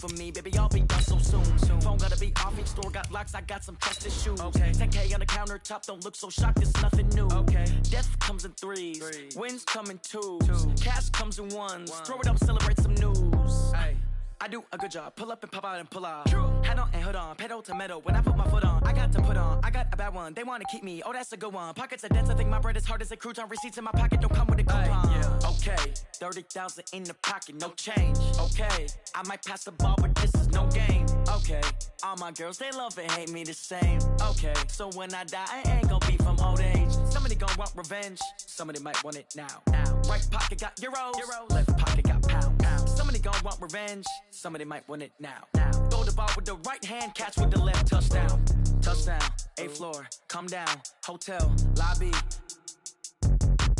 For me, baby, I'll be done so soon. Phone gotta be off, each store got locks, I got some trusted shoes. Okay. 10K on the countertop, don't look so shocked, it's nothing new. Okay. Death comes in threes, wins come in twos, cash comes in ones. Throw it up, celebrate some news. Ay. I do a good job, pull up and pop out and pull out. Head on and hood on, pedal to metal. When I put my foot on, I got to put on. I got a bad one, they wanna keep me, oh that's a good one. Pockets are dense, I think my bread is hard as a crouton. Receipts in my pocket don't come with a coupon. Okay, 30,000 in the pocket, no change. Okay, I might pass the ball, but this is no game. Okay, all my girls, they love and hate me the same. Okay, so when I die, I ain't gon' be from old age. Somebody gon' want revenge, somebody might want it now. Right pocket got euros, left pocket got pounds. Somebody gon' want revenge, somebody might want it now. Throw the ball with the right hand, catch with the left, touchdown. Touchdown, 8th floor, come down, hotel, lobby.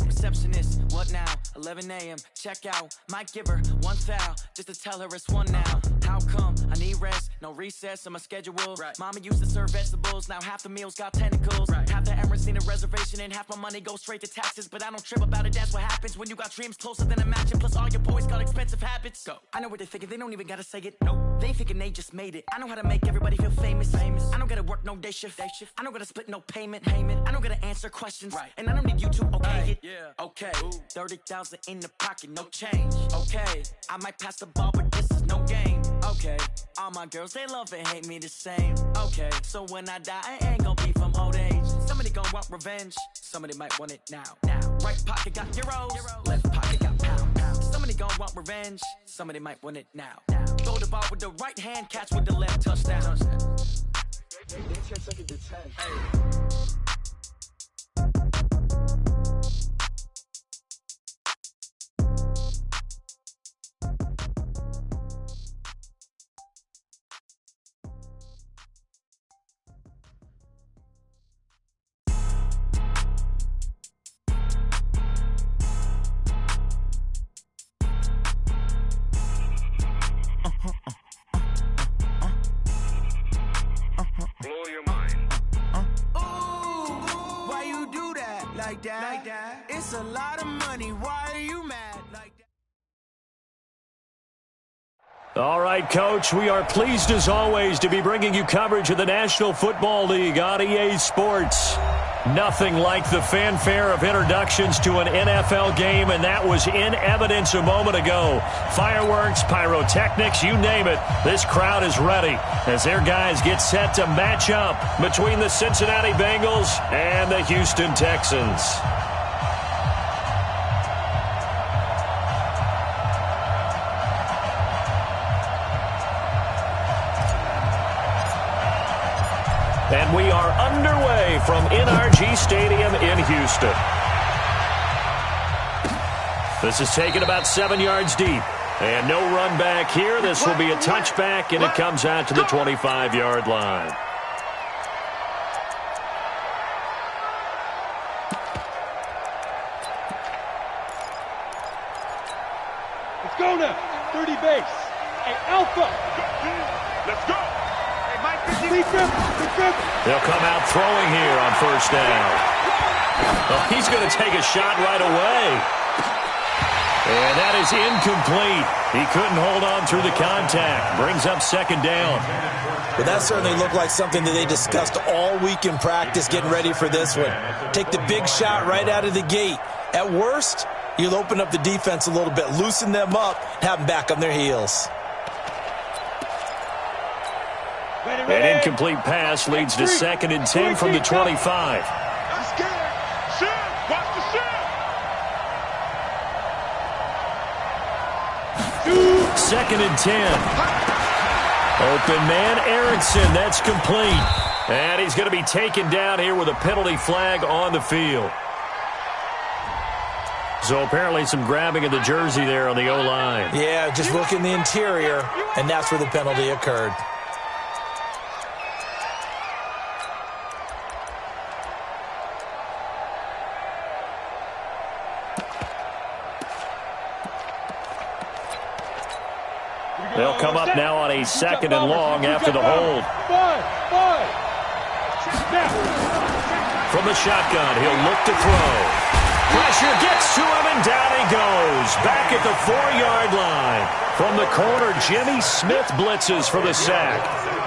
Receptionist, what now? 11 a.m. check out. Might give her one foul just to tell her it's one now. How come? I need rest, no recess in my schedule. Right. Mama used to serve vegetables, now half the meals got tentacles. Right. Half the Emirates seen a reservation and half my money goes straight to taxes. But I don't trip about it, that's what happens when you got dreams closer than a match. And plus all your boys got expensive habits. Go. I know what they're thinking, they don't even gotta say it. Nope. They ain't thinking they just made it. I know how to make everybody feel famous. I don't gotta work no day shift. I don't gotta split no payment. I don't gotta answer questions. Right. And I don't need you to okay it. Yeah. Okay, 30,000 in the pocket, no change. Okay, I might pass the ball, but this is no game. Okay, all my girls, they love and hate me the same. Okay, so when I die, I ain't gon' be from old age. Somebody gon' want revenge, somebody might want it now. Right pocket got euros, left pocket got pounds. Somebody gon' want revenge, somebody might want it now. Throw the ball with the right hand, catch with the left, touchdown. 10 seconds to 10. Hey. Like that. It's a lot of money. Why are you mad like that? All right, Coach, we are pleased as always to be bringing you coverage of the National Football League on EA Sports. Nothing like the fanfare of introductions to an NFL game, and that was in evidence a moment ago. Fireworks, pyrotechnics, you name it. This crowd is ready as their guys get set to match up between the Cincinnati Bengals and the Houston Texans. And we are underway from NRG Stadium in Houston. This is taken about 7 yards deep. And no run back here. This will be a touchback, and it comes out to the 25-yard line. Let's go now. 30 base. Hey, Alpha. Let's go. They'll come out throwing here on first down. Well, he's going to take a shot right away. And that is incomplete. He couldn't hold on through the contact. Brings up second down. But that certainly looked like something that they discussed all week in practice getting ready for this one. Take the big shot right out of the gate. At worst, you'll open up the defense a little bit, loosen them up, have them back on their heels. An incomplete pass leads to 2nd and 10 from the 25. Let's get it. Shoot. Watch the shoot. 2nd and 10. Open man, Aronson. That's complete. And he's going to be taken down here with a penalty flag on the field. So apparently some grabbing of the jersey there on the O-line. Yeah, just look in the interior, and that's where the penalty occurred. They'll come up now on a 2nd and long after the hold. From the shotgun, he'll look to throw. Pressure gets to him, and down he goes. Back at the 4-yard line. From the corner, Jimmy Smith blitzes for the sack.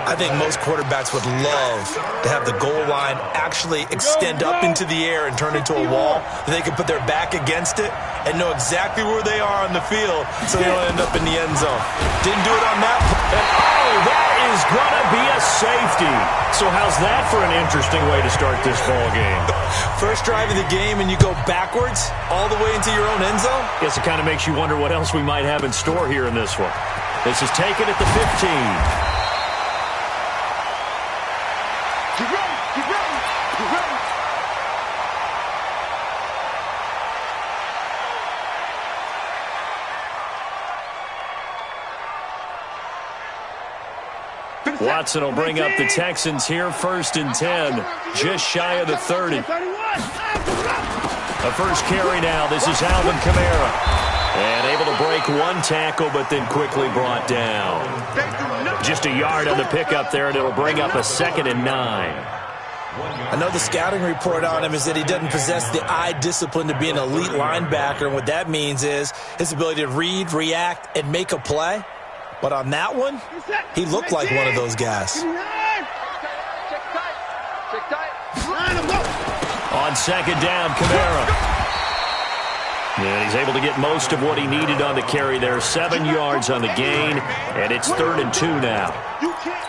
I think most quarterbacks would love to have the goal line actually extend up into the air and turn into a wall. They can put their back against it and know exactly where they are on the field so they don't end up in the end zone. Didn't do it on that. And that is going to be a safety. So how's that for an interesting way to start this ball game? First drive of the game and you go backwards all the way into your own end zone? Guess it kind of makes you wonder what else we might have in store here in this one. This is taken at the 15. Watson will bring up the Texans here, 1st and 10, just shy of the 30. A first carry now. This is Alvin Kamara. And able to break one tackle, but then quickly brought down. Just a yard on the pickup there, and it'll bring up a 2nd and 9. I know the scouting report on him is that he doesn't possess the eye discipline to be an elite linebacker. And what that means is his ability to read, react, and make a play. But on that one, he looked like one of those guys. On 2nd down, Kamara. And he's able to get most of what he needed on the carry there. 7 yards on the gain, and it's 3rd and 2 now.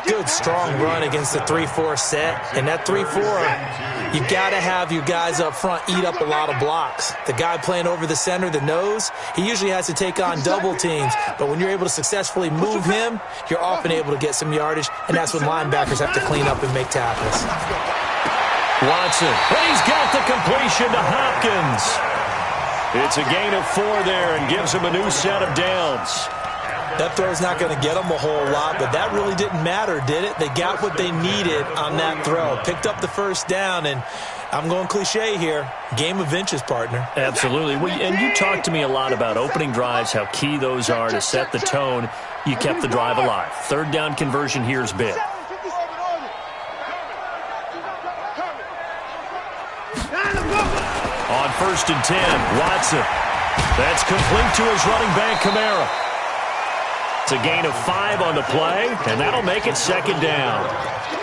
Good, strong run against the 3-4 set. And that 3-4, you got to have your guys up front eat up a lot of blocks. The guy playing over the center, the nose, he usually has to take on double teams. But when you're able to successfully move him, you're often able to get some yardage, and that's when linebackers have to clean up and make tackles. Watson, and he's got the completion to Hopkins. It's a gain of 4 there and gives him a new set of downs. That throw's not going to get them a whole lot, but that really didn't matter, did it? They got what they needed on that throw. Picked up the 1st down, and I'm going cliche here. Game of inches, partner. Absolutely. And you talked to me a lot about opening drives, how key those are to set the tone. You kept the drive alive. 3rd down conversion here is big. On 1st and 10, Watson. That's complete to his running back, Kamara. It's a gain of 5 on the play, and that'll make it 2nd down.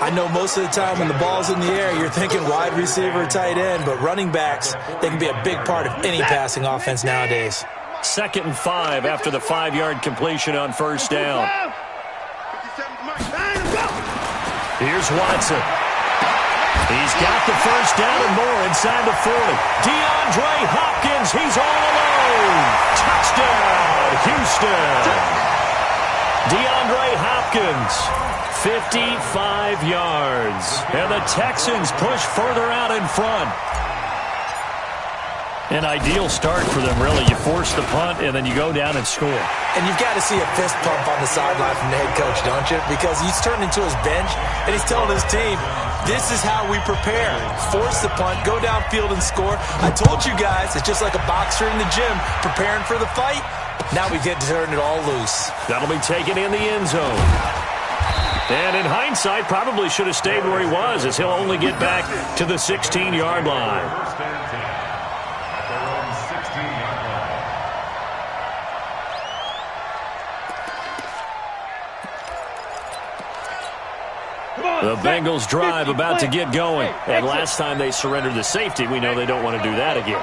I know most of the time when the ball's in the air, you're thinking wide receiver, tight end, but running backs, they can be a big part of any passing offense nowadays. 2nd and 5 after the 5-yard completion on 1st down. Here's Watson. He's got the 1st down and more inside the 40. DeAndre Hopkins, he's all alone. Touchdown, Houston. DeAndre Hopkins, 55 yards. And the Texans push further out in front. An ideal start for them, really. You force the punt, and then you go down and score. And you've got to see a fist pump on the sideline from the head coach, don't you? Because he's turned into his bench, and he's telling his team, this is how we prepare. Force the punt, go downfield and score. I told you guys, it's just like a boxer in the gym preparing for the fight. Now we get to turn it all loose. That'll be taken in the end zone. And in hindsight, probably should have stayed where he was, as he'll only get back to the 16-yard line. The Bengals drive about to get going. And last time they surrendered the safety, we know they don't want to do that again.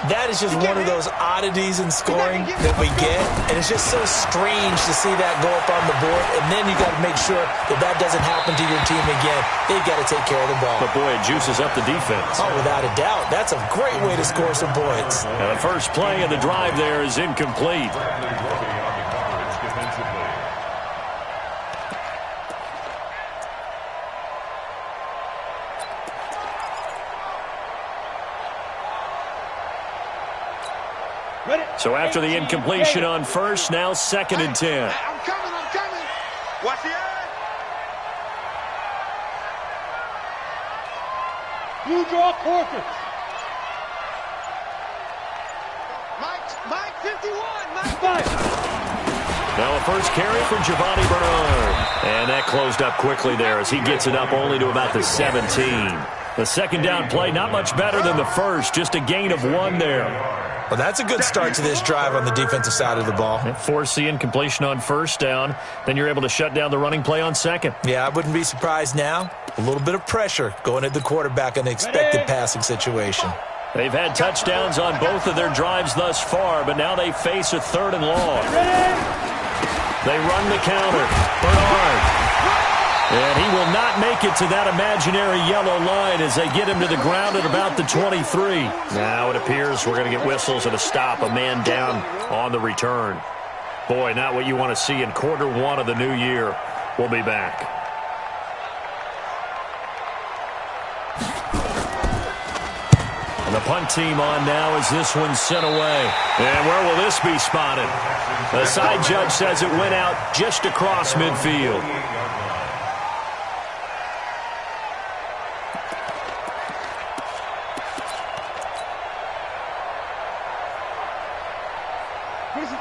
That is just one of those oddities in scoring that we get. And it's just so strange to see that go up on the board. And then you got to make sure that that doesn't happen to your team again. They've got to take care of the ball. But, boy, it juices up the defense. Oh, without a doubt. That's a great way to score some points. And the first play of the drive there is incomplete. So after the incompletion on 1st, now 2nd and 10. I'm coming. Watch the eye. You draw quarters. Mike 51. Mike 5. Now a first carry for Giovanni Bernard. And that closed up quickly there as he gets it up only to about the 17. The second down play, not much better than the first, just a gain of 1 there. Well, that's a good start to this drive on the defensive side of the ball. Force the incompletion on first down. Then you're able to shut down the running play on second. Yeah, I wouldn't be surprised now. A little bit of pressure going at the quarterback in the expected passing situation. They've had touchdowns on both of their drives thus far, but now they face a 3rd and long. They run the counter. Bernard. And he will not make it to that imaginary yellow line as they get him to the ground at about the 23. Now it appears we're going to get whistles and a stop, a man down on the return. Boy, not what you want to see in quarter 1 of the new year. We'll be back. And the punt team on now as this one's sent away. And where will this be spotted? The side judge says it went out just across midfield.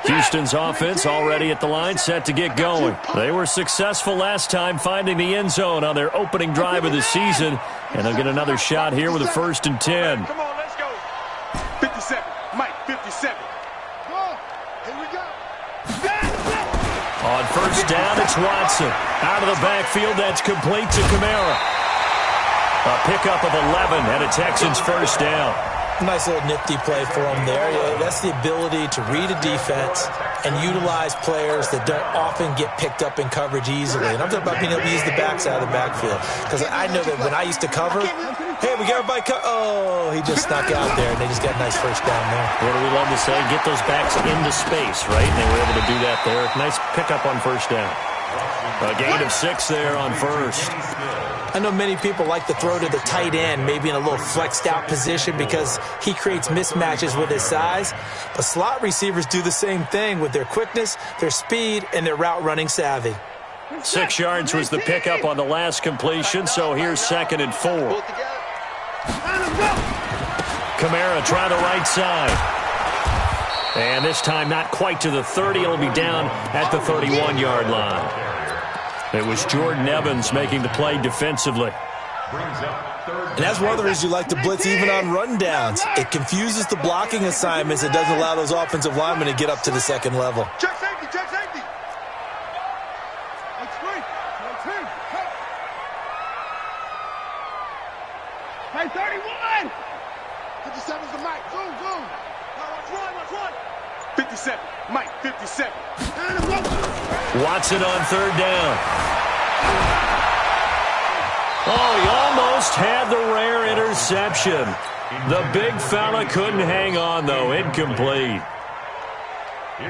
Houston's offense already at the line, set to get going. They were successful last time finding the end zone on their opening drive of the season, and they'll get another shot here with a 1st and 10. Come on, let's go. 57. Mike, 57. Here we go. On first down, it's Watson. Out of the backfield, that's complete to Kamara. A pickup of 11 and a Texans first down. Nice little nifty play for him there. Yeah, that's the ability to read a defense and utilize players that don't often get picked up in coverage easily. And I'm talking about being able to use the backside of the backfield. Because I know that when I used to cover, hey, we got everybody oh, he just snuck out there, and they just got a nice first down there. What do we love to say? Get those backs into space, right? And they were able to do that there. Nice pickup on first down. A gain of 6 there on first. I know many people like to throw to the tight end, maybe in a little flexed out position because he creates mismatches with his size. But slot receivers do the same thing with their quickness, their speed, and their route running savvy. 6 yards was the pickup on the last completion, so here's 2nd and 4. Kamara trying the right side. And this time not quite to the 30. It'll be down at the 31-yard line. It was Jordan Evans making the play defensively. And that's one of the reasons you like to blitz even on rundowns. It confuses the blocking assignments. It doesn't allow those offensive linemen to get up to the second level. Check safety, check safety. Hey, 31. 57's the Mike. Boom, boom. Watch one. 57. Mike, 57. Watson on 3rd down. Oh, he almost had the rare interception. The big fella couldn't hang on, though. Incomplete.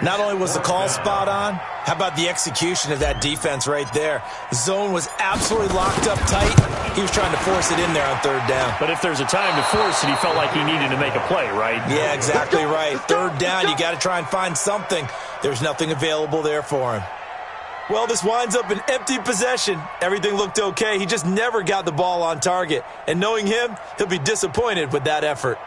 Not only was the call spot on, how about the execution of that defense right there? The zone was absolutely locked up tight. He was trying to force it in there on 3rd down. But if there's a time to force it, he felt like he needed to make a play, right? Yeah, exactly right. 3rd down, you got to try and find something. There's nothing available there for him. Well, this winds up an empty possession. Everything looked okay. He just never got the ball on target. And knowing him, he'll be disappointed with that effort.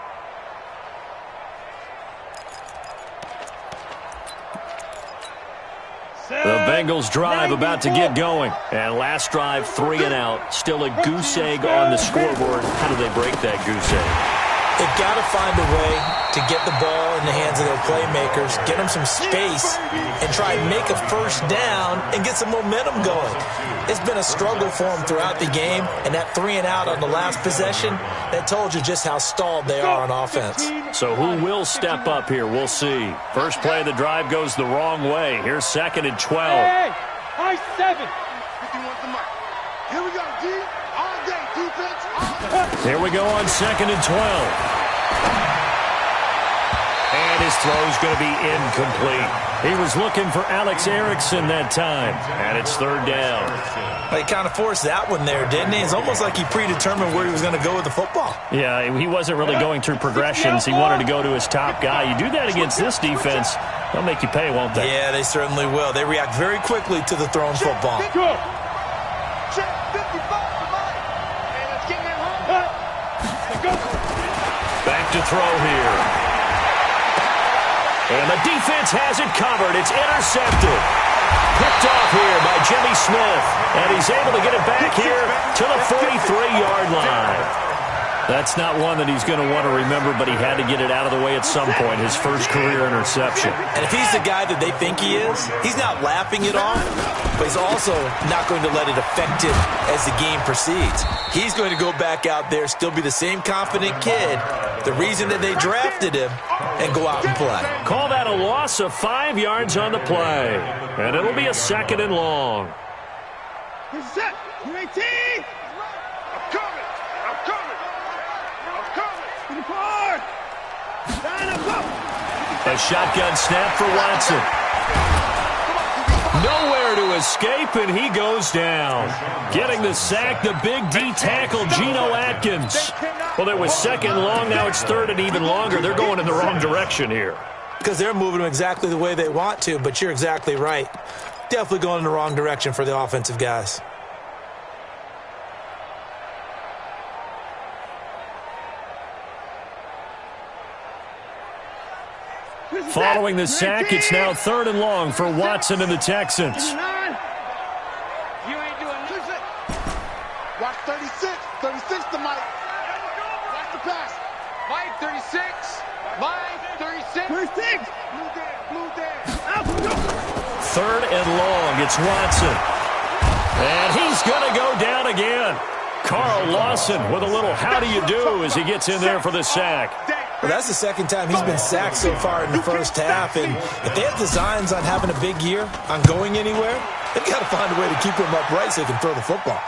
The Bengals drive about to get going. And last drive, 3 and out. Still a goose egg on the scoreboard. How do they break that goose egg? They've got to find a way to get the ball in the hands of their playmakers, get them some space, and try and make a first down and get some momentum going. It's been a struggle for them throughout the game, and that 3 and out on the last possession, that told you just how stalled they are on offense. So who will step up here? We'll see. First play of the drive goes the wrong way. Here's 2nd and 12. Hey, high 7. 51's the Mike. Here we go, D. All day, defense, all day. Here we go on 2nd and 12. And his throw's going to be incomplete. He was looking for Alex Erickson that time. And it's 3rd down. He kind of forced that one there, didn't he? It's almost like he predetermined where he was going to go with the football. Yeah, he wasn't really going through progressions. He wanted to go to his top guy. You do that against this defense, they'll make you pay, won't they? Yeah, they certainly will. They react very quickly to the thrown football. Check 55 for Mike. And let's get him home. Back to throw here. And the defense has it covered. It's intercepted. Picked off here by Jimmy Smith. And he's able to get it back here to the 43-yard line. That's not one that he's going to want to remember, but he had to get it out of the way at some point, his first career interception. And if he's the guy that they think he is, he's not laughing it off, but he's also not going to let it affect him as the game proceeds. He's going to go back out there, still be the same confident kid, the reason that they drafted him, and go out and play. Call that a loss of 5 yards on the play, and it'll be a 2nd and long. Set. 18. I'm coming. I'm coming. I'm coming. Forward. Line up. A shotgun snap for Watson. Nowhere to escape, and he goes down. Getting the sack, the big D tackle, Geno Atkins. Well, it was 2nd long, now it's 3rd and even longer. They're going in the wrong direction here. Because they're moving them exactly the way they want to, but you're exactly right. Definitely going in the wrong direction for the offensive guys. Following the sack, it's now 3rd and long for Watson and the Texans. You ain't doing nothing. Watch 36. 36 to Mike. Watch the pass. Mike, 36. Mike, 36. 36. Blue there. 3rd and long, it's Watson. And he's going to go down again. Carl Lawson with a little how do you do as he gets in there for the sack. Well, that's the 2nd time he's been sacked so far in the first half, and if they have designs on having a big year, on going anywhere, they've got to find a way to keep him upright so they can throw the football.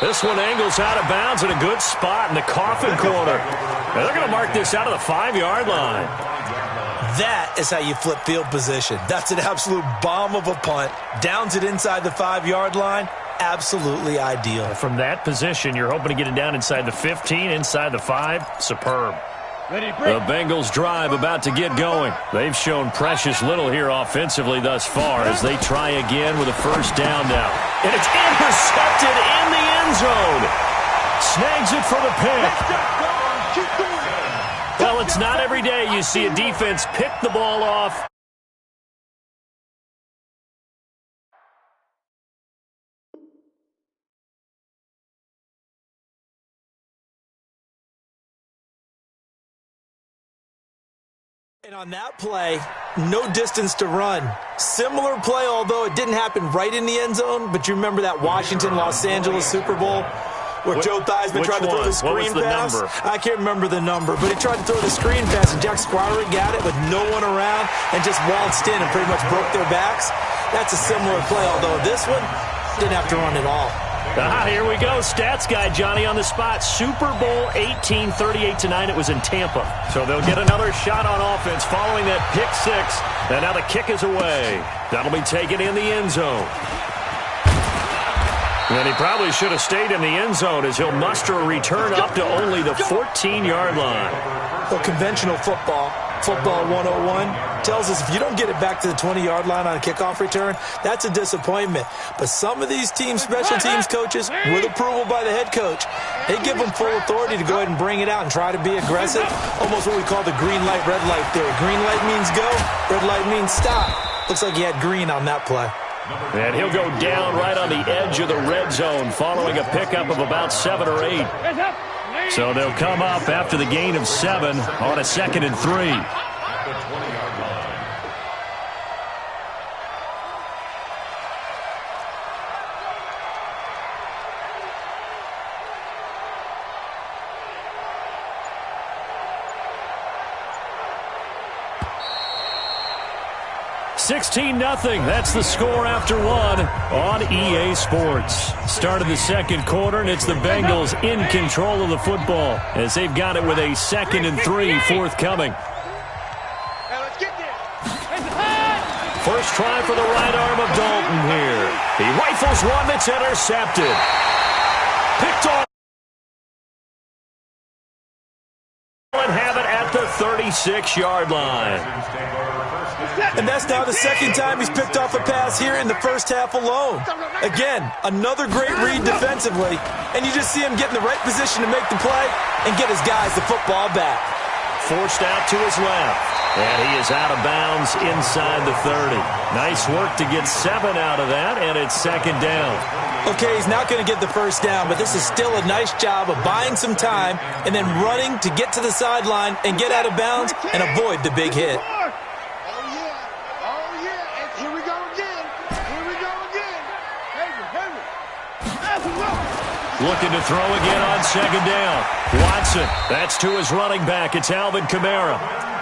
This one angles out of bounds in a good spot in the coffin corner. And they're going to mark this out of the 5-yard line. That is how you flip field position. That's an absolute bomb of a punt. Downs it inside the 5-yard line. Absolutely ideal. From that position, you're hoping to get it down inside the 15, inside the 5. Superb. The Bengals drive about to get going. They've shown precious little here offensively thus far as they try again with a 1st down now. And it's intercepted in the end zone. Snags it for the pick. Well, it's not every day you see a defense pick the ball off. And on that play, no distance to run. Similar play, although it didn't happen right in the end zone, but you remember that Washington-Los Angeles Super Bowl where Joe Theismann tried to throw the screen pass? Number? I can't remember the number, but he tried to throw the screen pass, and Jack Squire got it with no one around and just waltzed in and pretty much broke their backs. That's a similar play, although this one didn't have to run at all. Here we go. Stats guy Johnny on the spot. Super Bowl 18, 38-9. It was in Tampa. So they'll get another shot on offense following that pick 6. And now the kick is away. That'll be taken in the end zone. And he probably should have stayed in the end zone as he'll muster a return up to only the 14-yard line. Well, conventional football 101, tells us if you don't get it back to the 20-yard line on a kickoff return, that's a disappointment. But some of these teams, special teams coaches, with approval by the head coach, they give them full authority to go ahead and bring it out and try to be aggressive. Almost what we call the green light, red light theory. Green light means go, red light means stop. Looks like he had green on that play. And he'll go down right on the edge of the red zone following a pickup of about 7 or 8. So they'll come up after the gain of 7 on a 2nd and 3. $16-0. That's the score after 1 on EA Sports. Start of the second quarter, and it's the Bengals in control of the football as they've got it with a 2nd and 3 forthcoming. First try for the right arm of Dalton here. He rifles one that's intercepted. Picked off. And have it at the 36-yard line. And that's now the second time he's picked off a pass here in the first half alone. Again, another great read defensively, and you just see him get in the right position to make the play and get his guys the football back. Forced out to his left. And he is out of bounds inside the 30. Nice work to get 7 out of that, and it's second down. Okay, he's not going to get the first down, but this is still a nice job of buying some time and then running to get to the sideline and get out of bounds and avoid the big hit. Looking to throw again on second down. Watson, that's to his running back. It's Alvin Kamara.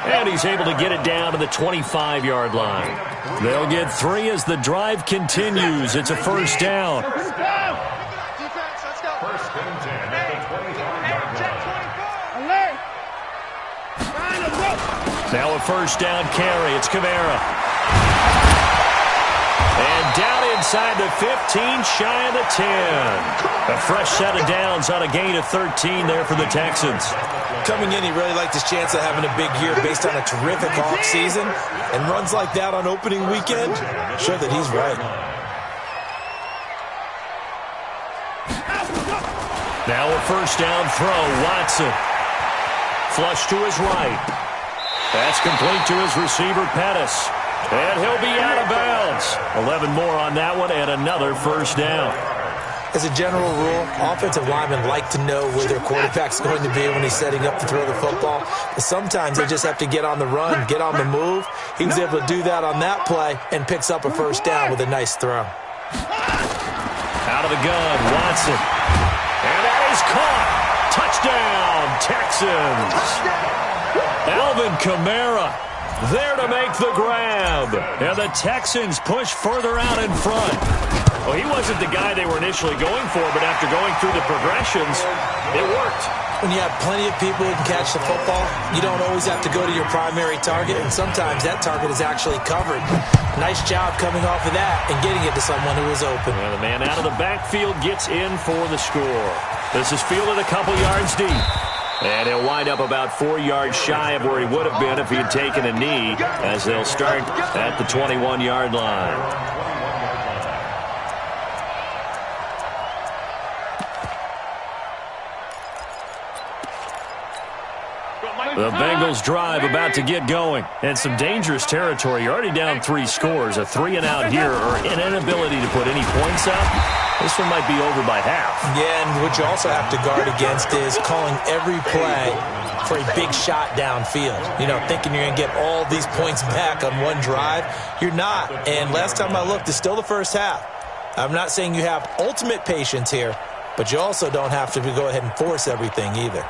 And he's able to get it down to the 25-yard line. They'll get 3 as the drive continues. It's a first down. Now a first down carry. It's Kamara. And down inside the 15, shy of the 10. A fresh set of downs on a gain of 13 there for the Texans. Coming in, he really liked his chance of having a big year based on a terrific offseason. And runs like that on opening weekend, show that he's right. Now a first down throw. Watson. Flush to his right. That's complete to his receiver, Pettis. And he'll be out of bounds. 11 more on that one and another first down. As a general rule, offensive linemen like to know where their quarterback's going to be when he's setting up to throw the football. But sometimes they just have to get on the run, get on the move. He was able to do that on that play and picks up a first down with a nice throw. Out of the gun, Watson. And that is caught. Touchdown, Texans. Alvin Kamara there to make the grab. And the Texans push further out in front. Well, he wasn't the guy they were initially going for, but after going through the progressions, it worked. When you have plenty of people who can catch the football, you don't always have to go to your primary target, and sometimes that target is actually covered. Nice job coming off of that and getting it to someone who was open. Well, the man out of the backfield gets in for the score. This is fielded a couple yards deep. And he'll wind up about 4 yards shy of where he would have been if he had taken a knee, as they'll start at the 21-yard line. The Bengals drive about to get going. And some dangerous territory. You're already down 3 scores. A 3-and-out here or an inability to put any points up. This one might be over by half. Yeah, and what you also have to guard against is calling every play for a big shot downfield. You know, thinking you're going to get all these points back on one drive. You're not. And last time I looked, it's still the first half. I'm not saying you have ultimate patience here, but you also don't have to go ahead and force everything either.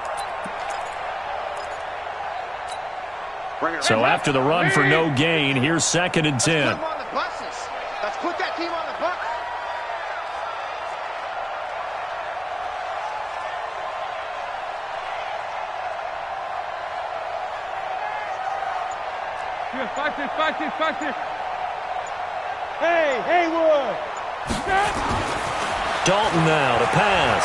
So after the run for no gain, here's 2nd and 10. Let's put that team on the bus. Five, six. Hey, Haywood. Dalton now to pass.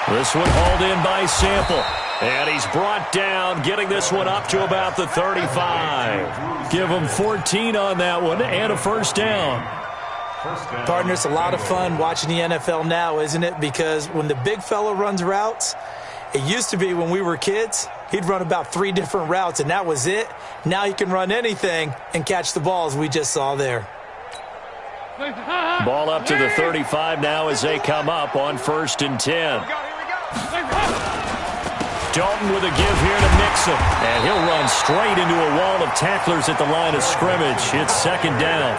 This one hauled in by Sample. And he's brought down, getting this one up to about the 35. Give him 14 on that one and a first down. Partner, it's a lot of fun watching the NFL now, isn't it? Because when the big fella runs routes, it used to be when we were kids, he'd run about 3 different routes, and that was it. Now he can run anything and catch the balls we just saw there. Ball up to the 35 now as they come up on 1st and 10. Dalton with a give here to Mixon. And he'll run straight into a wall of tacklers at the line of scrimmage. It's 2nd down.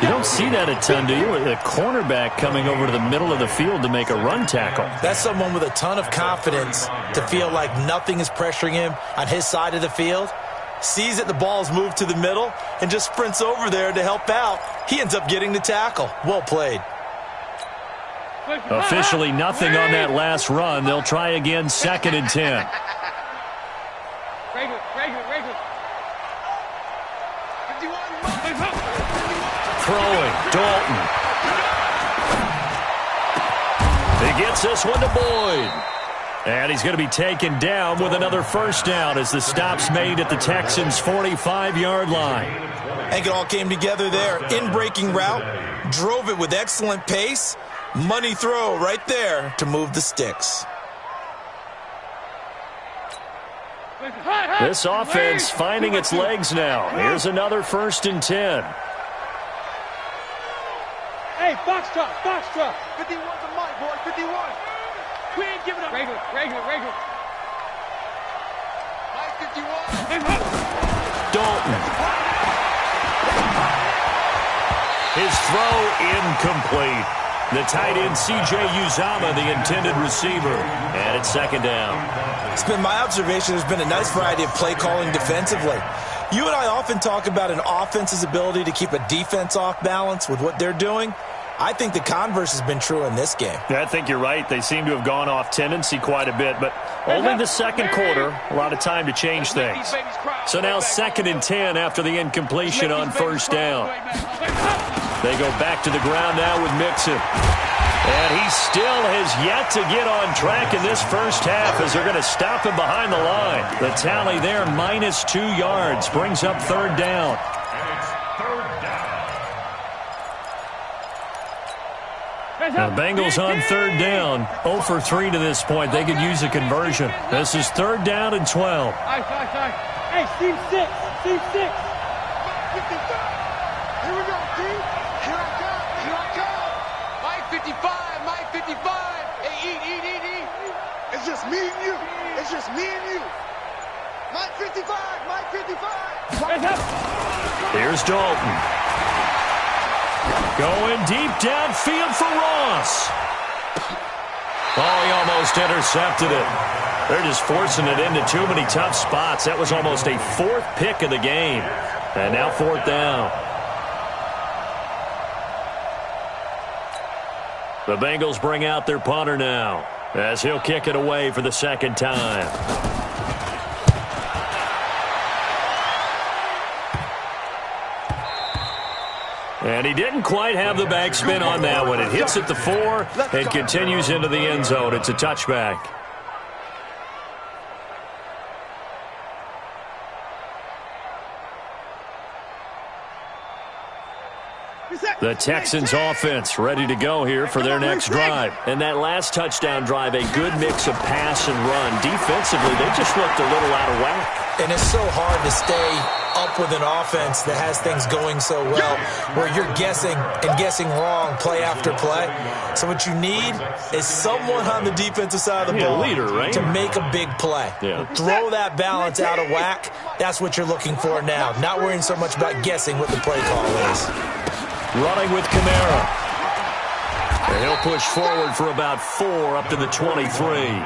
You don't see that a ton, do you? A cornerback coming over to the middle of the field to make a run tackle. That's someone with a ton of confidence to feel like nothing is pressuring him on his side of the field. Sees that the ball's moved to the middle and just sprints over there to help out. He ends up getting the tackle. Well played. Officially nothing on that last run. They'll try again 2nd and 10. Throwing, Dalton. He gets this one to Boyd. And he's going to be taken down with another first down as the stop's made at the Texans' 45-yard line. I think it all came together there. In-breaking route, drove it with excellent pace. Money throw right there to move the sticks. This offense finding its legs now. Here's another 1st and 10. Hey, foxtrot, foxtrot. 51's a mic, boy, 51. We ain't giving up. Regular. Mike 51. Dalton. His throw incomplete. The tight end, C.J. Uzomah, the intended receiver. And it's 2nd down. It's been my observation there's been a nice variety of play calling defensively. You and I often talk about an offense's ability to keep a defense off balance with what they're doing. I think the converse has been true in this game. Yeah, I think you're right. They seem to have gone off tendency quite a bit, but only the 2nd quarter, a lot of time to change things. So now 2nd and 10 after the incompletion on 1st down. They go back to the ground now with Mixon. And he still has yet to get on track in this first half as they're going to stop him behind the line. The tally there, -2 yards, brings up 3rd down. The Bengals on 3rd down, 0 for 3 to this point. They could use a conversion. This is 3rd down and 12. Hey, Team 6. Here we go, team. Here I come. Mike 55, Mike 55. Hey, eat. It's just me and you. Mike 55. Here's Dalton. Going deep downfield for Ross. Oh, he almost intercepted it. They're just forcing it into too many tough spots. That was almost a 4th pick of the game. And now 4th down. The Bengals bring out their punter now as he'll kick it away for the 2nd time. And he didn't quite have the backspin on that one. It hits at the 4 and continues into the end zone. It's a touchback. The Texans offense ready to go here for their next drive. And that last touchdown drive, a good mix of pass and run. Defensively, they just looked a little out of whack. And it's so hard to stay up with an offense that has things going so well, where you're guessing wrong play after play. So what you need is someone on the defensive side of the ball leader, right? to make a big play. Yeah. Throw that balance out of whack. That's what you're looking for now. Not worrying so much about guessing what the play call is. Running with Kamara. And he'll push forward for about 4 up to the 23.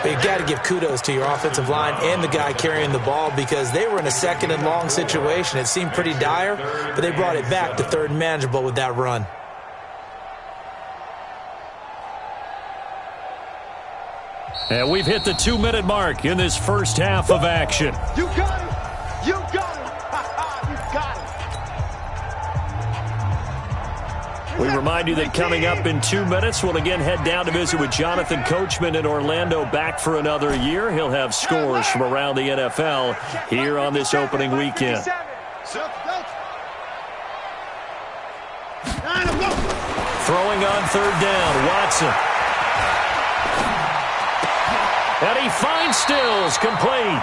But you've got to give kudos to your offensive line and the guy carrying the ball because they were in a 2nd and long situation. It seemed pretty dire, but they brought it back to 3rd and manageable with that run. And we've hit the 2-minute mark in this first half of action. You got it. You got it. You got it. We remind you that coming up in 2 minutes, we'll again head down to visit with Jonathan Coachman in Orlando, back for another year. He'll have scores from around the NFL here on this opening weekend. Throwing on 3rd down, Watson. And he finds Stills, complete.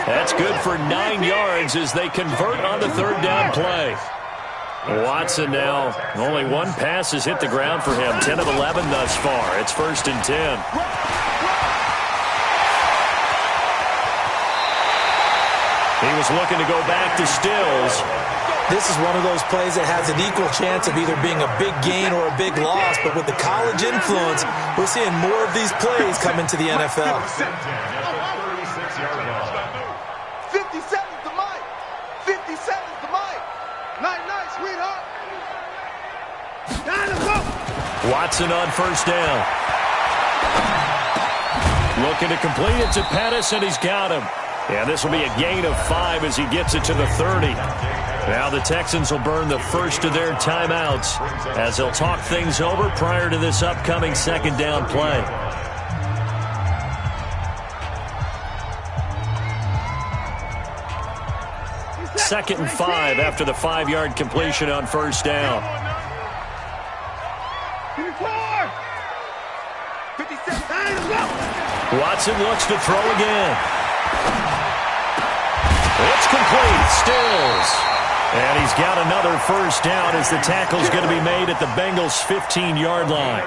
That's good for 9 yards as they convert on the 3rd down play. Watson now, only one pass has hit the ground for him. 10 of 11 thus far. It's 1st and 10. He was looking to go back to Stills. This is one of those plays that has an equal chance of either being a big gain or a big loss. But with the college influence, we're seeing more of these plays come into the NFL. 57's the mic. 57's the mic. Night, sweetheart. Watson on 1st down. Looking to complete it to Pettis, and he's got him. Yeah, this will be a gain of 5 as he gets it to the 30. Now the Texans will burn the first of their timeouts as they'll talk things over prior to this upcoming 2nd down play. Second and 5 after the 5-yard completion on 1st down. 57. Watson looks to throw again. It's complete. Stills. And he's got another first down as the tackle's going to be made at the Bengals' 15-yard line.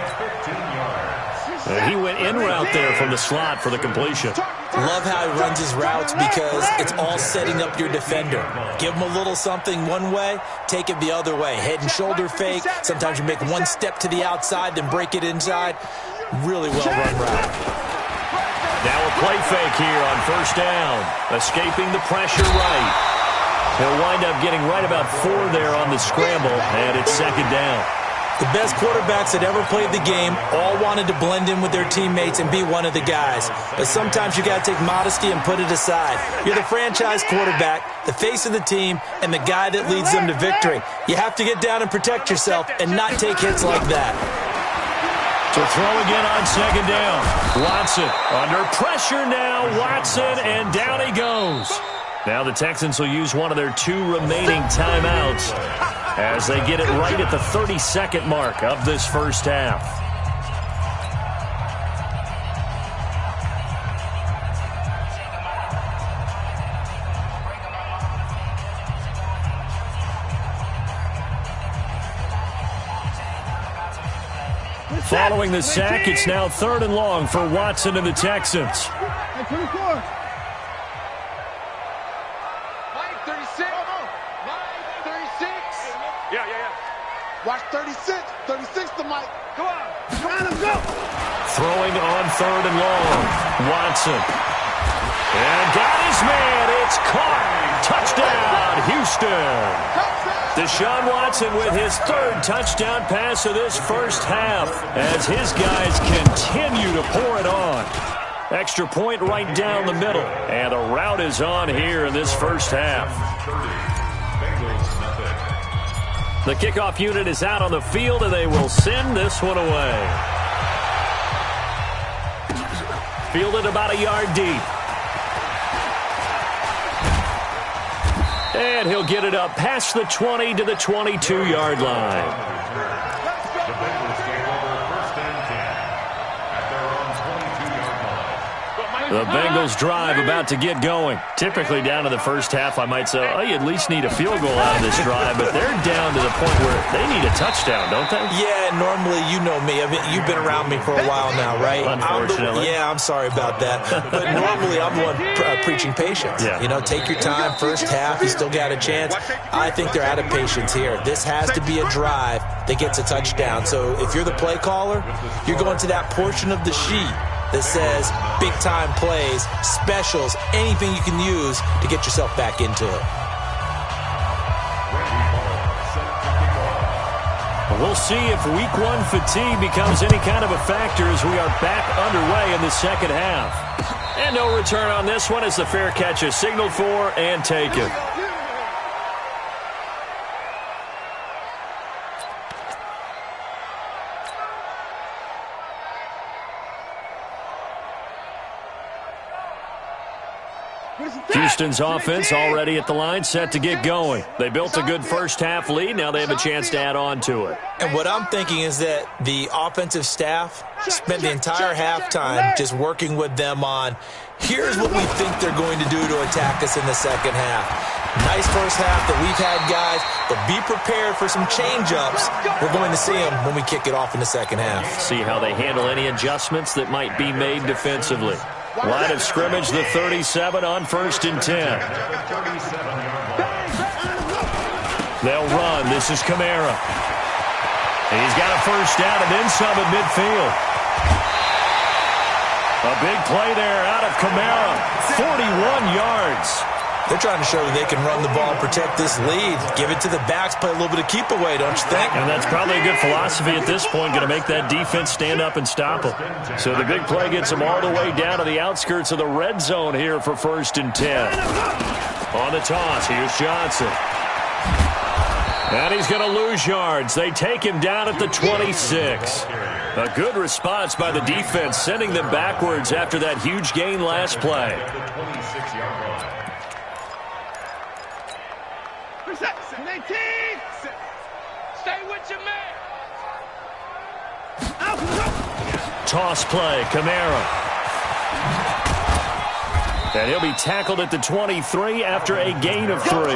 He went in route there from the slot for the completion. Love how he runs his routes because it's all setting up your defender. Give him a little something one way, take it the other way. Head and shoulder fake. Sometimes you make one step to the outside, then break it inside. Really well-run route. Now a play fake here on first down. Escaping the pressure right. He'll wind up getting right about 4 there on the scramble, and it's second down. The best quarterbacks that ever played the game all wanted to blend in with their teammates and be one of the guys. But sometimes you got to take modesty and put it aside. You're the franchise quarterback, the face of the team, and the guy that leads them to victory. You have to get down and protect yourself and not take hits like that. To throw again on second down. Watson under pressure now. Watson, and down he goes. Now the Texans will use one of their 2 remaining timeouts as they get it right at the 30-second mark of this first half. Following the sack, it's now 3rd and long for Watson and the Texans. Watch 36. 36 to Mike. Come on. Come on, let's go. Throwing on 3rd and long. Watson. And got his man. It's caught. Touchdown, Houston. Deshaun Watson with his 3rd touchdown pass of this first half as his guys continue to pour it on. Extra point right down the middle. And the route is on here in this first half. The kickoff unit is out on the field, and they will send this one away. Fielded about a yard deep. And he'll get it up past the 20 to the 22-yard line. The Bengals drive about to get going. Typically down to the first half, I might say, oh, you at least need a field goal out of this drive, but they're down to the point where they need a touchdown, don't they? Yeah, normally, you know me. I mean, you've been around me for a while now, right? Unfortunately. I'm sorry about that. But normally, I'm the one preaching patience. Yeah. You know, take your time. First half, you still got a chance. I think they're out of patience here. This has to be a drive that gets a touchdown. So if you're the play caller, you're going to that portion of the sheet that says big-time plays, specials, anything you can use to get yourself back into it. We'll see if Week 1 fatigue becomes any kind of a factor as we are back underway in the second half. And no return on this one as the fair catch is signaled for and taken. Houston's offense already at the line, set to get going. They built a good first-half lead. Now they have a chance to add on to it. And what I'm thinking is that the offensive staff spent the entire halftime just working with them on, here's what we think they're going to do to attack us in the second half. Nice first half that we've had, guys, but be prepared for some change-ups. We're going to see them when we kick it off in the second half. See how they handle any adjustments that might be made defensively. Line of scrimmage, the 37 on 1st and 10. They'll run. This is Kamara. And he's got a first down and then some at midfield. A big play there out of Kamara. 41 yards. They're trying to show that they can run the ball, protect this lead, give it to the backs, play a little bit of keep away, don't you think? And that's probably a good philosophy at this point, going to make that defense stand up and stop them. So the big play gets them all the way down to the outskirts of the red zone here for 1st and 10. On the toss, here's Johnson. And he's going to lose yards. They take him down at the 26. A good response by the defense, sending them backwards after that huge gain last play. Stay with your man. Toss play, Kamara. And he'll be tackled at the 23 after a gain of 3.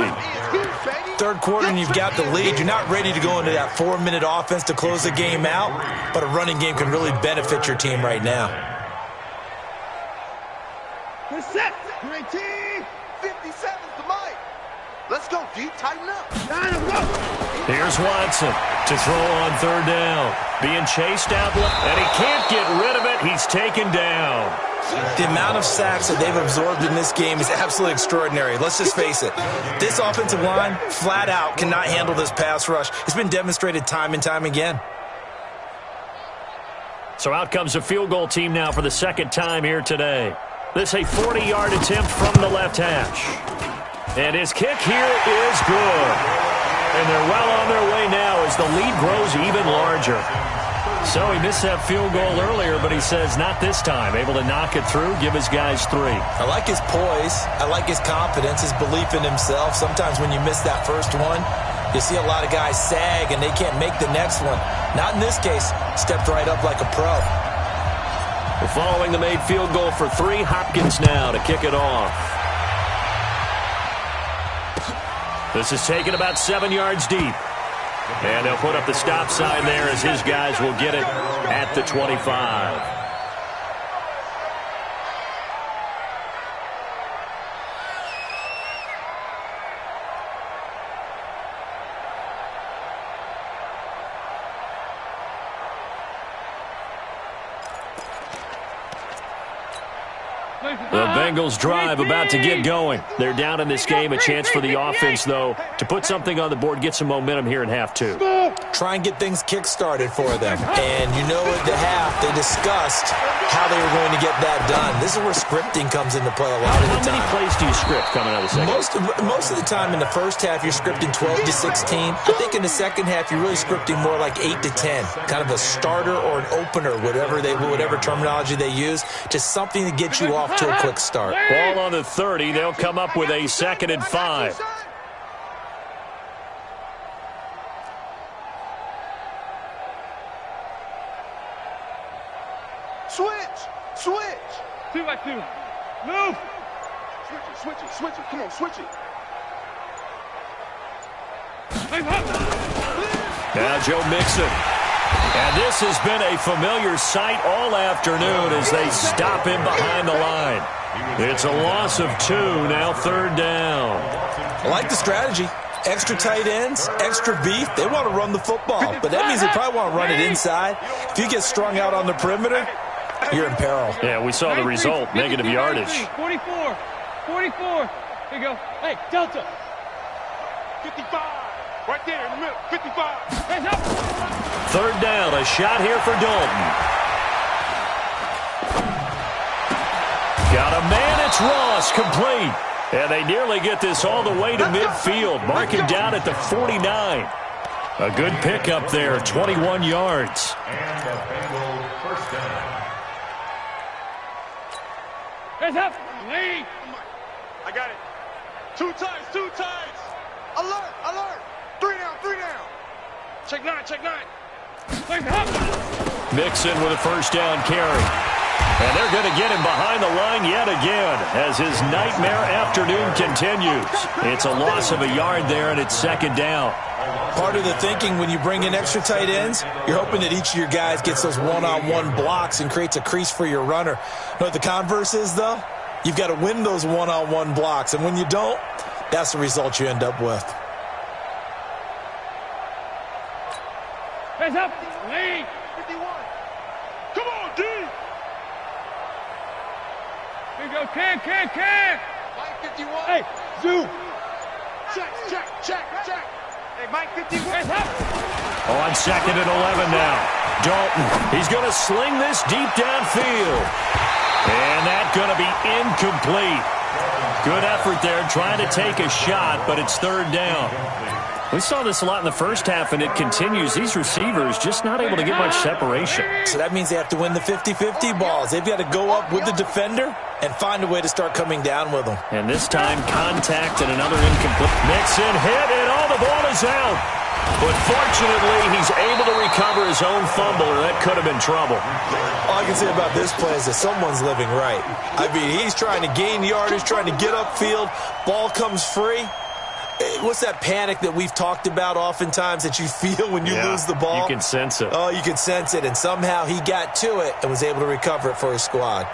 Third quarter and you've got the lead. You're not ready to go into that 4-minute offense to close the game out, but a running game can really benefit your team right now. We're set. Great team. 57's the mic. Let's go, D. Tighten up. Here's Watson to throw on third down. Being chased out, and he can't get rid of it. He's taken down. The amount of sacks that they've absorbed in this game is absolutely extraordinary. Let's just face it. This offensive line, flat out, cannot handle this pass rush. It's been demonstrated time and time again. So out comes a field goal team now for the second time here today. This is a 40-yard attempt from the left hash. And his kick here is good. And they're well on their way now as the lead grows even larger. So he missed that field goal earlier, but he says not this time. Able to knock it through, give his guys 3. I like his poise. I like his confidence, his belief in himself. Sometimes when you miss that first one, you see a lot of guys sag and they can't make the next one. Not in this case. Stepped right up like a pro. We're following the made field goal for 3. Hopkins now to kick it off. This is taken about 7 yards deep. And they'll put up the stop sign there as his guys will get it at the 25. The Bengals drive about to get going. They're down in this game. A chance for the offense, though, to put something on the board, get some momentum here in half 2. Try and get things kick-started for them. And you know at the half, they discussed how they were going to get that done. This is where scripting comes into play a lot of the time. How many plays do you script coming out of the second? Most of the time in the first half, you're scripting 12 to 16. I think in the second half, you're really scripting more like 8 to 10. Kind of a starter or an opener, whatever terminology they use. Just something to get you off to a quick start. Ball on the 30. They'll come up with a 2nd and 5. Switch. 2-by-2. Move. Switch it. Come on, switch it. Now Joe Mixon. And this has been a familiar sight all afternoon as they stop him behind the line. It's a loss of 2, now 3rd down. I like the strategy. Extra tight ends, extra beef. They want to run the football, but that means they probably want to run it inside. If you get strung out on the perimeter, you're in peril. Yeah, we saw the result, negative yardage. 44. Here you go. Hey, Delta. 55. Right there in the middle. 55. Hands up. 3rd down, a shot here for Dalton. Got a man, it's Ross, complete. And they nearly get this all the way to midfield. Mark him down at the 49. A good pickup there, 21 yards. And the Bengals first down. Hands up. Lead. I got it. 2 times. Alert. 3 down. Check 9. Hands up. Mixon with a 1st down carry. And they're going to get him behind the line yet again as his nightmare afternoon continues. It's a loss of a yard there, and it's 2nd down. Part of the thinking when you bring in extra tight ends, you're hoping that each of your guys gets those one-on-one blocks and creates a crease for your runner. You know what the converse is, though? You've got to win those one-on-one blocks, and when you don't, that's the result you end up with. Hands up. Lead. 51. Come on, D. Here you go. Can. Mike 51. Hey, Zoo. Check. Hey, Mike 51. Hands up. On 2nd and 11 now. Dalton, he's going to sling this deep downfield. And that's going to be incomplete. Good effort there trying to take a shot, but it's 3rd down. We saw this a lot in the first half, and it continues. These receivers just not able to get much separation. So that means they have to win the 50-50 balls. They've got to go up with the defender and find a way to start coming down with them. And this time, contact and another incomplete. Mixon hit, and all the ball is out. But fortunately, he's able to recover his own fumble, or that could have been trouble. All I can say about this play is that someone's living right. I mean, he's trying to gain yardage, trying to get upfield. Ball comes free. What's that panic that we've talked about oftentimes that you feel when you lose the ball? You can sense it. Oh, you can sense it, and somehow he got to it and was able to recover it for his squad.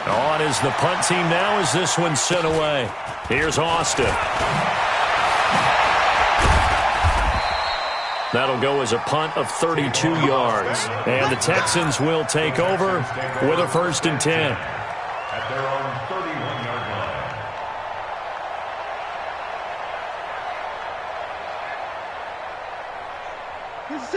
On is the punt team now as this one's sent away. Here's Austin. That'll go as a punt of 32 yards. And the Texans will take over with a 1st and 10. At their own 31-yard line.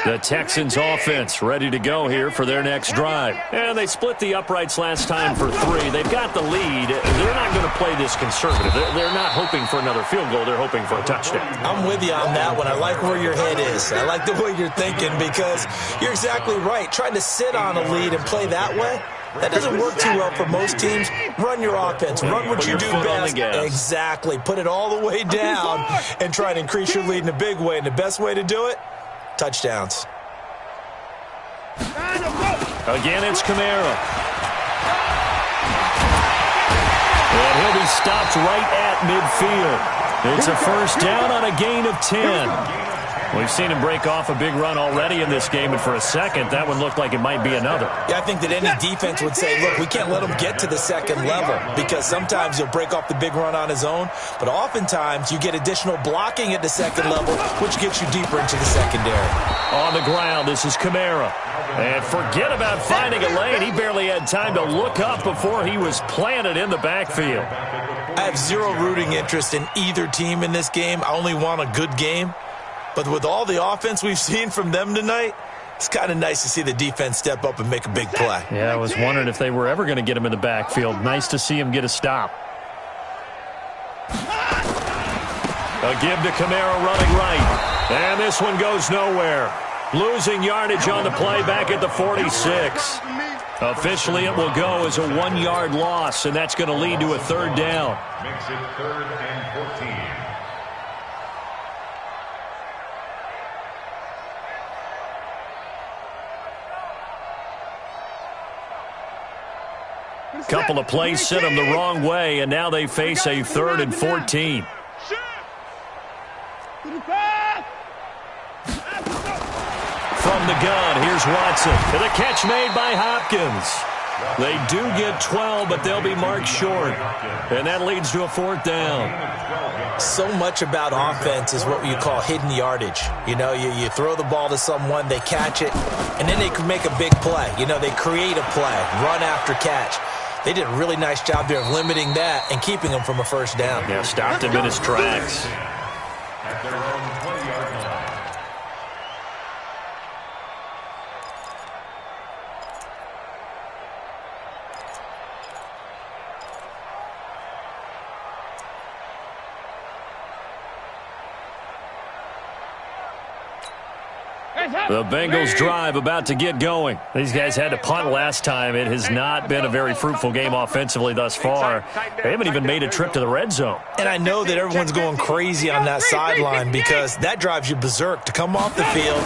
The Texans offense ready to go here for their next drive. And they split the uprights last time for 3. They've got the lead. They're not going to play this conservative. They're not hoping for another field goal. They're hoping for a touchdown. I'm with you on that one. I like where your head is. I like the way you're thinking because you're exactly right. Trying to sit on a lead and play that way, that doesn't work too well for most teams. Run your offense. Run what you do best. Exactly. Put it all the way down and try and increase your lead in a big way. And the best way to do it, touchdowns. Again, it's Kamara. And he'll be stopped right at midfield. It's a 1st down on a gain of 10. We've seen him break off a big run already in this game, and for a second, that one looked like it might be another. Yeah, I think that any defense would say, look, we can't let him get to the second level because sometimes he'll break off the big run on his own, but oftentimes you get additional blocking at the second level, which gets you deeper into the secondary. On the ground, this is Kamara. And forget about finding a lane. He barely had time to look up before he was planted in the backfield. I have zero rooting interest in either team in this game. I only want a good game. But with all the offense we've seen from them tonight, it's kind of nice to see the defense step up and make a big play. Yeah, I was wondering if they were ever going to get him in the backfield. Nice to see him get a stop. A give to Kamara running right. And this one goes nowhere. Losing yardage on the play back at the 46. Officially, it will go as a 1-yard loss, and that's going to lead to a 3rd down. Makes it 3rd and 14. Couple of plays sent them the wrong way, and now they face a 3rd and 14. From the gun, here's Watson. And a catch made by Hopkins. They do get 12, but they'll be marked short. And that leads to a 4th down. So much about offense is what you call hidden yardage. You know, you throw the ball to someone, they catch it, and then they can make a big play. You know, they create a play, run after catch. They did a really nice job there of limiting that and keeping him from a 1st down. Yeah, stopped him in his tracks. At their own 20-yard line. The Bengals drive about to get going. These guys had to punt last time. It has not been a very fruitful game offensively thus far. They haven't even made a trip to the red zone. And I know that everyone's going crazy on that sideline because that drives you berserk to come off the field,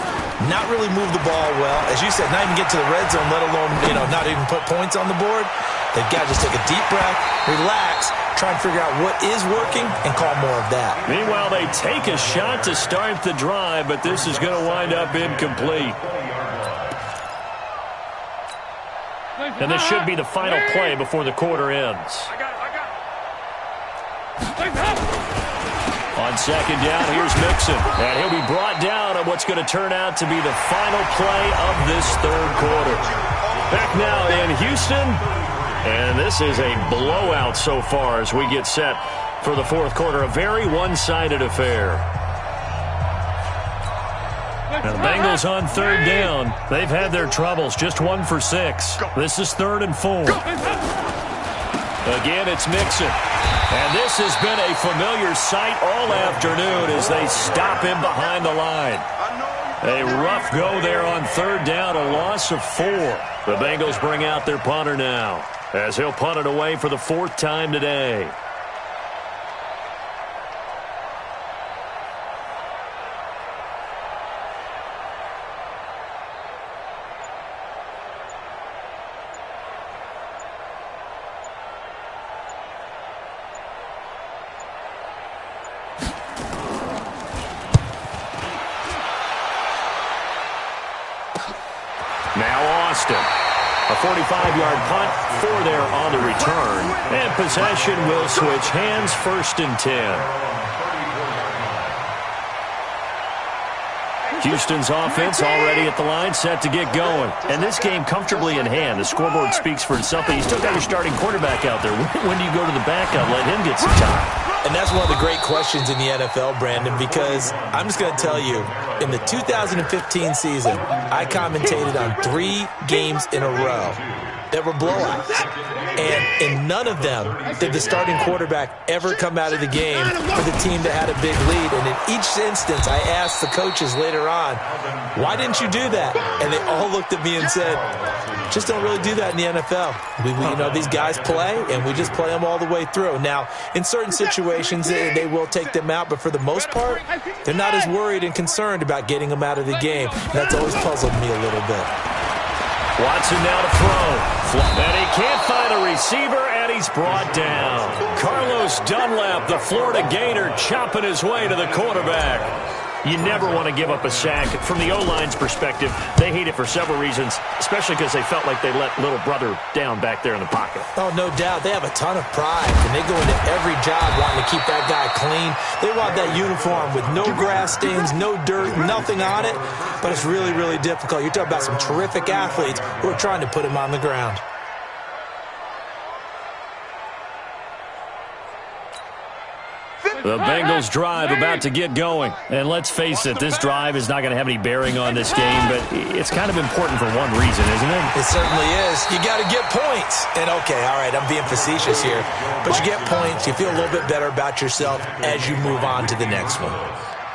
not really move the ball well. As you said, not even get to the red zone, let alone, not even put points on the board. They've got to just take a deep breath, relax, try and figure out what is working and call more of that. Meanwhile, they take a shot to start the drive, but this is going to wind up incomplete. And this should be the final play before the quarter ends. On 2nd down, here's Mixon. And he'll be brought down on what's going to turn out to be the final play of this 3rd quarter. Back now in Houston. And this is a blowout so far as we get set for the 4th quarter. A very one-sided affair. Now the Bengals on 3rd down. They've had their troubles. Just 1 for 6. This is 3rd and 4. Again, it's Mixon. And this has been a familiar sight all afternoon as they stop him behind the line. A rough go there on third down, a loss of 4. The Bengals bring out their punter now, as he'll punt it away for the 4th time today. Now Austin. A 45-yard punt, 4 there on the return. And possession will switch hands, 1st and 10. Houston's offense already at the line, set to get going. And this game comfortably in hand. The scoreboard speaks for itself, but you still got your starting quarterback out there. When do you go to the backup, let him get some time? And that's one of the great questions in the NFL, Brandon, because I'm just going to tell you, in the 2015 season, I commentated on 3 games in a row that were blowouts. And in none of them did the starting quarterback ever come out of the game for the team that had a big lead. And in each instance, I asked the coaches later on, why didn't you do that? And they all looked at me and said, just don't really do that in the NFL. These guys play, and we just play them all the way through. Now, in certain situations, they will take them out, but for the most part, they're not as worried and concerned about getting them out of the game. And that's always puzzled me a little bit. Watson now to throw. And he can't find a receiver, and he's brought down. Carlos Dunlap, the Florida Gator, chopping his way to the quarterback. You never want to give up a sack. From the O-line's perspective, they hate it for several reasons, especially because they felt like they let little brother down back there in the pocket. Oh, no doubt. They have a ton of pride, and they go into every job wanting to keep that guy clean. They want that uniform with no grass stains, no dirt, nothing on it, but it's really, really difficult. You're talking about some terrific athletes who are trying to put him on the ground. The Bengals drive about to get going. And let's face it, this drive is not going to have any bearing on this game, but it's kind of important for one reason, isn't it? It certainly is. You got to get points. And, okay, all right, I'm being facetious here, but you get points, you feel a little bit better about yourself as you move on to the next one.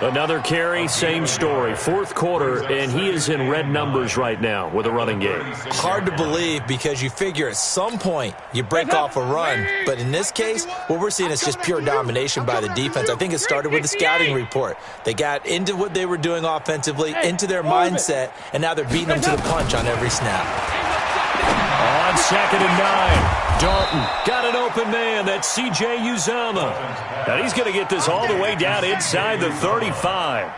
Another carry, same story. 4th quarter, and he is in red numbers right now with a running game. Hard to believe because you figure at some point you break off a run. But in this case, what we're seeing is just pure domination by the defense. I think it started with the scouting report. They got into what they were doing offensively, into their mindset, and now they're beating them to the punch on every snap. On 2nd and 9. Dalton got an open man. That's C.J. Uzomah. And he's going to get this all the way down inside the 35.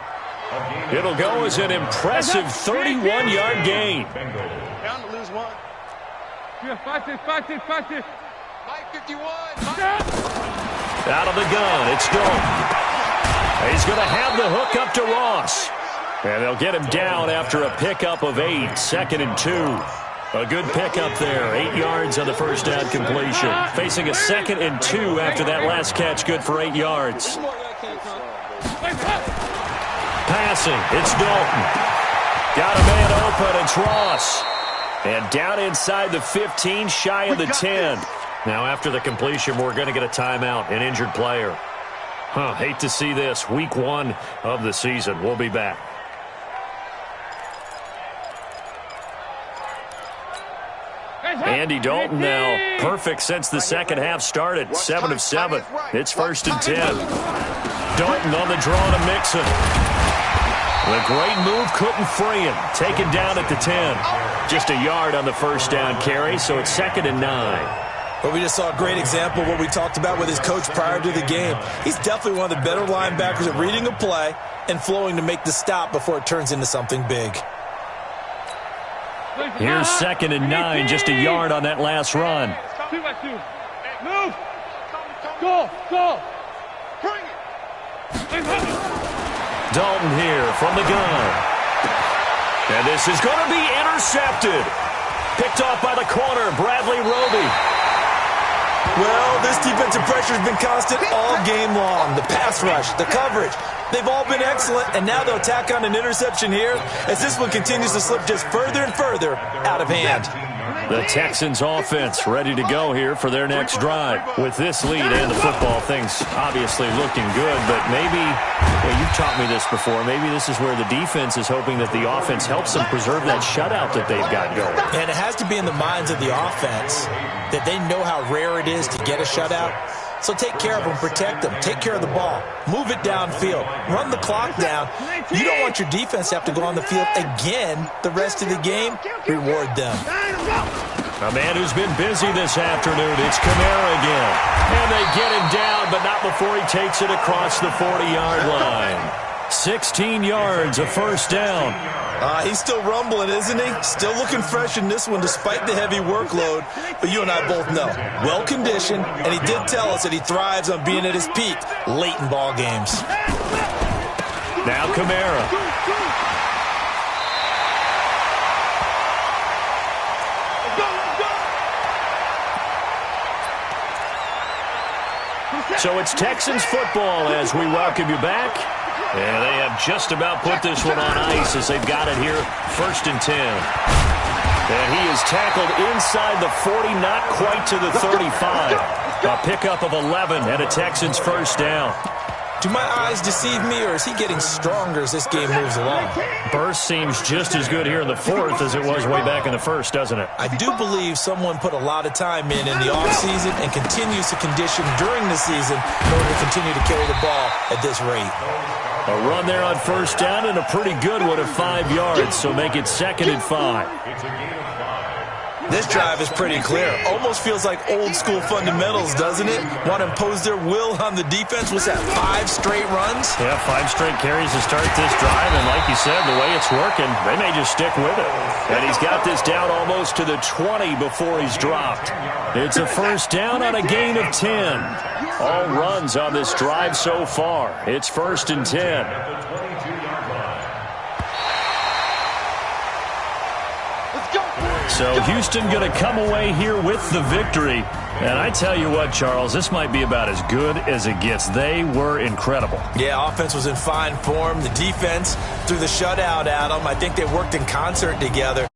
It'll go as an impressive 31-yard gain. Down to lose 1. Fight it. Mike 51. Out of the gun, it's Dalton. He's going to have the hook up to Ross. And they'll get him down after a pickup of 8, 2nd and 2. A good pickup there, 8 yards on the first down completion. Facing a 2nd and 2 after that last catch, good for 8 yards. Passing, it's Dalton. Got a man open, it's Ross. And down inside the 15, shy of the 10. Now after the completion, we're going to get a timeout, an injured player. Hate to see this. Week 1 of the season. We'll be back. Andy Dalton now perfect since the second half started. 7 of 7. It's 1st and 10. Dalton on the draw to Mixon. The great move couldn't free him. Taken down at the 10. Just a yard on the first down carry, so it's 2nd and 9. Well, we just saw a great example of what we talked about with his coach prior to the game. He's definitely one of the better linebackers at reading a play and flowing to make the stop before it turns into something big. Here's 2nd and 9, just a yard on that last run. 2-by-2. Move. Go. Bring it. Dalton here from the gun. And this is going to be intercepted. Picked off by the corner, Bradley Roby. Well, this defensive pressure has been constant all game long. The pass rush, the coverage, they've all been excellent, and now they'll tack on an interception here as this one continues to slip just further and further out of hand. The Texans offense ready to go here for their next drive. With this lead and the football, things obviously looking good, but maybe, well, you've taught me this before, maybe this is where the defense is hoping that the offense helps them preserve that shutout that they've got going. And it has to be in the minds of the offense that they know how rare it is to get a shutout. So take care of them, protect them, take care of the ball, move it downfield, run the clock down. You don't want your defense to have to go on the field again the rest of the game. Reward them. A man who's been busy this afternoon, it's Kamara again. And they get him down, but not before he takes it across the 40-yard line. 16 yards, a first down. He's still rumbling, isn't he? Still looking fresh in this one despite the heavy workload. But you and I both know, well-conditioned, and he did tell us that he thrives on being at his peak late in ball games. Now Kamara. So it's Texans football as we welcome you back. And they have just about put this one on ice as they've got it here, 1st and 10. And he is tackled inside the 40, not quite to the 35. A pickup of 11 and a Texans first down. Do my eyes deceive me, or is he getting stronger as this game moves along? Burst seems just as good here in the 4th as it was way back in the 1st, doesn't it? I do believe someone put a lot of time in the offseason and continues to condition during the season in order to continue to carry the ball at this rate. A run there on first down and a pretty good one of 5 yards, so make it 2nd and 5. This drive is pretty clear. Almost feels like old-school fundamentals, doesn't it? Want to impose their will on the defense. Was that 5 straight runs? Yeah, 5 straight carries to start this drive, and like you said, the way it's working, they may just stick with it. And he's got this down almost to the 20 before he's dropped. It's a first down on a gain of 10. All runs on this drive so far. It's 1st and 10. So Houston going to come away here with the victory. And I tell you what, Charles, this might be about as good as it gets. They were incredible. Yeah, offense was in fine form. The defense threw the shutout at them. I think they worked in concert together.